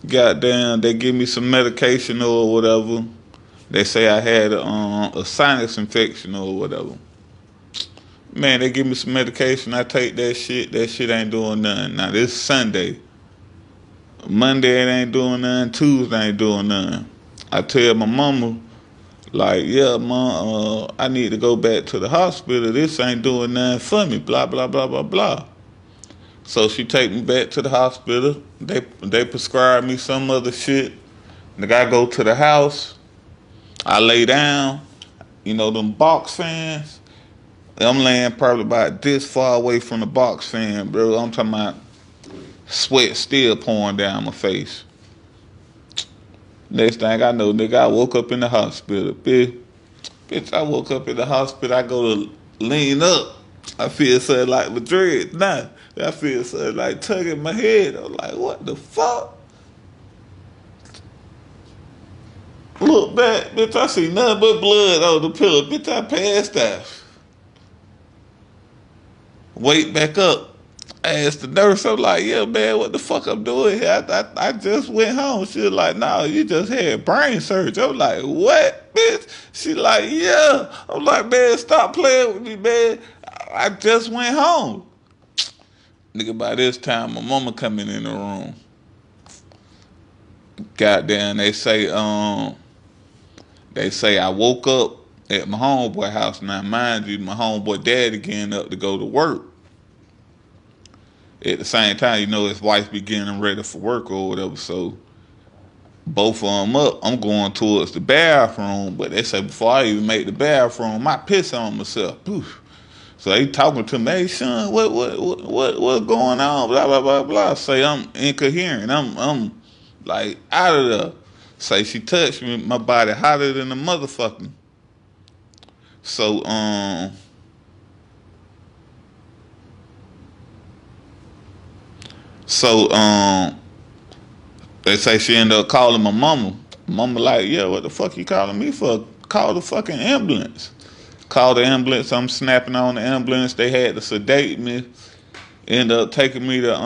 Goddamn, they give me some medication or whatever. They say I had a sinus infection or whatever. Man, they give me some medication. I take that shit. That shit ain't doing nothing. Now this Sunday, Monday it ain't doing nothing. Tuesday ain't doing nothing. I tell my mama, like, yeah, mom, I need to go back to the hospital. This ain't doing nothing for me. Blah blah blah blah blah. So she take me back to the hospital. They prescribe me some other shit. The guy go to the house. I lay down. You know them box fans. I'm laying probably about this far away from the box fan, bro. I'm talking about sweat still pouring down my face. Next thing I know, nigga, I woke up in the hospital. Bitch, I woke up in the hospital. I go to lean up. I feel something like Madrid. Nah, I feel something like tugging my head. I'm like, what the fuck? Look back, bitch, I see nothing but blood on the pillow. Bitch, I passed out. Wake back up. I asked the nurse, I'm like, yeah, man, what the fuck I'm doing here? I just went home. She was like, no, you just had brain surgery. I'm like, what, bitch? She like, yeah. I'm like, man, stop playing with me, man. I just went home. Nigga, by this time, my mama coming in the room. Goddamn, they say I woke up at my homeboy house. Now, mind you, my homeboy daddy getting up to go to work. At the same time, you know, his wife be getting ready for work or whatever. So both of them up, I'm going towards the bathroom. But they say before I even make the bathroom, I piss on myself. Poof. So they talking to me, hey Shaun, what's going on? Blah blah blah blah. Say I'm incoherent. I'm like out of there. Say she touched me, my body hotter than a motherfucker. So So they say she ended up calling my mama. Mama like, yeah, what the fuck you calling me for? Call the fucking ambulance. Call the ambulance. I'm snapping on the ambulance. They had to sedate me. End up taking me to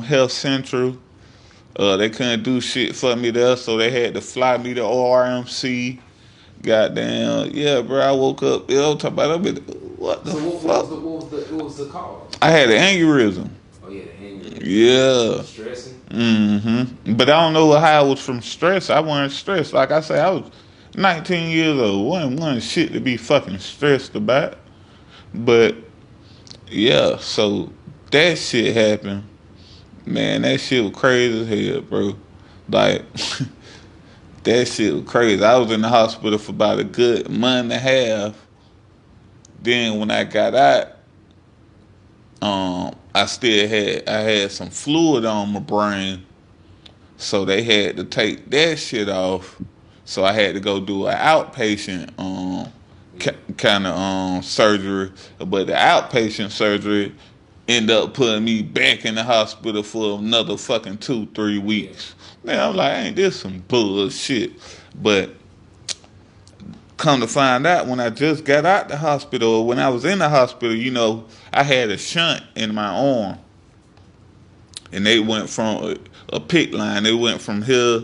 Health Central. They couldn't do shit for me there, so they had to fly me to ORMC. Goddamn, yeah, bro. I woke up. I'm talking about what the fuck? What was the cause? I had an aneurysm. Oh yeah, the aneurysm. Yeah. Stressing. But I don't know how I was from stress. I wasn't stressed. Like I say, I was 19 years old. Wasn't shit to be fucking stressed about. But yeah, so that shit happened. Man, that shit was crazy as hell, bro. Like that shit was crazy. I was in the hospital for about a good month and a half. Then when I got out, I had some fluid on my brain, so they had to take that shit off. So I had to go do an outpatient kind of surgery, but the outpatient surgery ended up putting me back in the hospital for another fucking 2-3 weeks. Man, I'm like, ain't this some bullshit? But come to find out, when I just got out the hospital, or when I was in the hospital, you know, I had a shunt in my arm, and they went from a PIC line. They went from here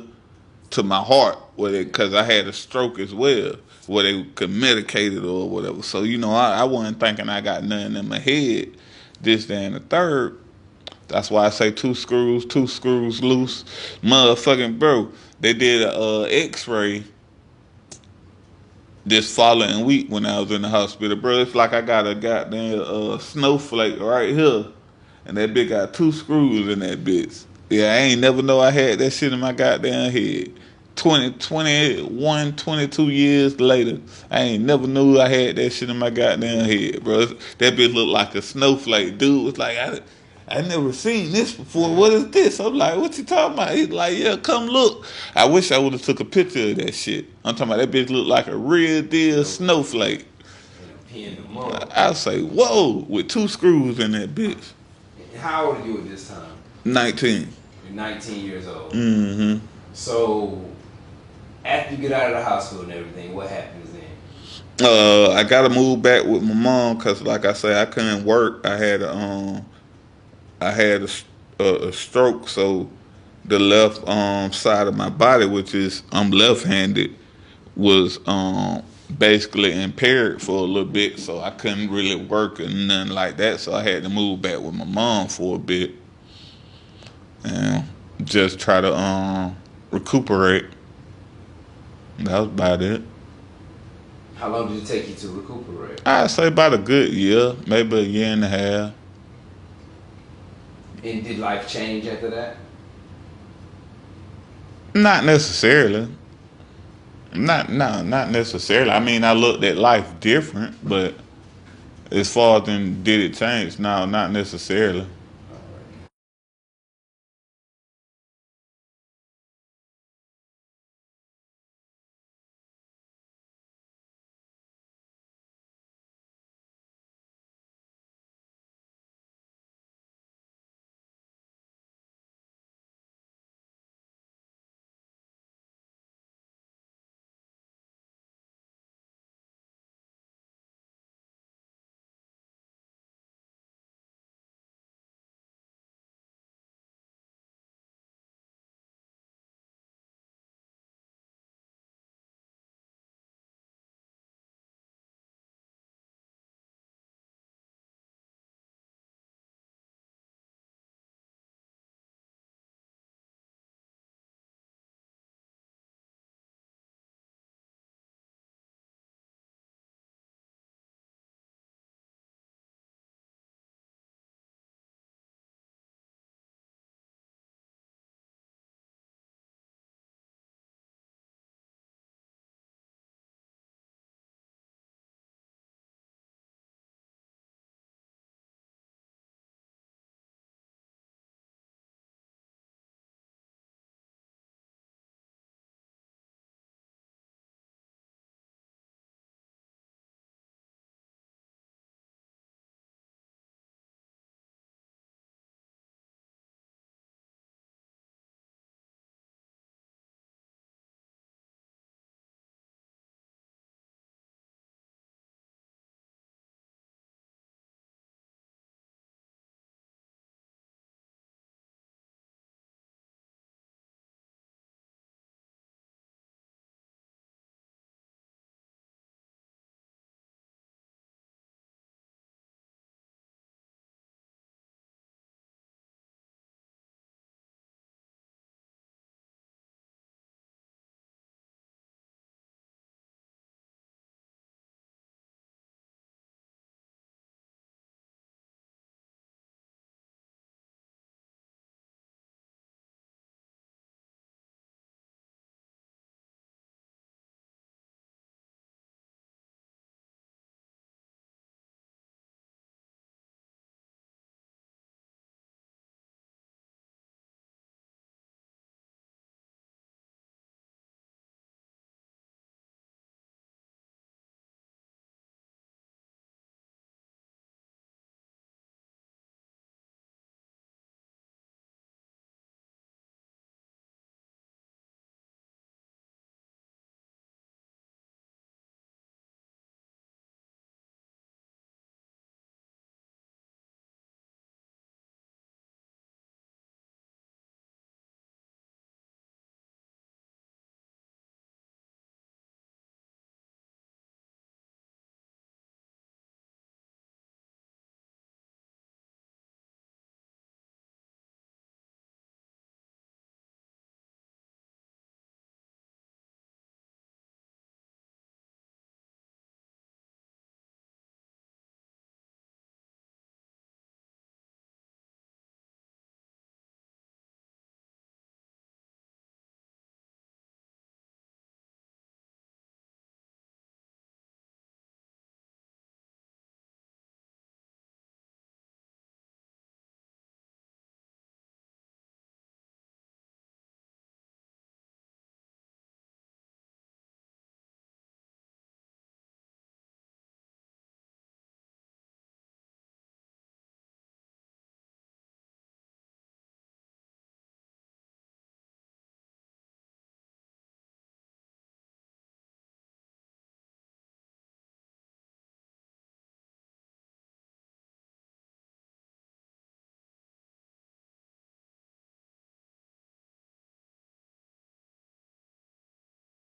to my heart, because I had a stroke as well, where they could medicate it or whatever. So you know, I wasn't thinking I got nothing in my head. This, that, and the third. That's why I say two screws loose, motherfucking bro. They did a X-ray this following week when I was in the hospital, bro. It's like I got a goddamn snowflake right here, and that bitch got two screws in that bitch. Yeah, I ain't never know I had that shit in my goddamn head. 22 years later, I ain't never knew I had that shit in my goddamn head, bro. That bitch looked like a snowflake. Dude was like, I never seen this before. What is this? I'm like, what you talking about? He's like, yeah, come look. I wish I would have took a picture of that shit. I'm talking about that bitch looked like a real deal snowflake. I say, whoa, with two screws in that bitch. How old are you at this time? 19. You're 19 years old. Mm-hmm. So, after you get out of the hospital and everything, what happens then? I gotta move back with my mom because, like I say, I couldn't work. I had a stroke, so the left side of my body, which is I'm left-handed, was basically impaired for a little bit, so I couldn't really work or nothing like that. So I had to move back with my mom for a bit and just try to recuperate. That was about it. How long did it take you to recuperate? I'd say about a good year, maybe a year and a half. And did life change after that? Not necessarily. Not necessarily. I mean, I looked at life different, but as far as then did it change? No, not necessarily.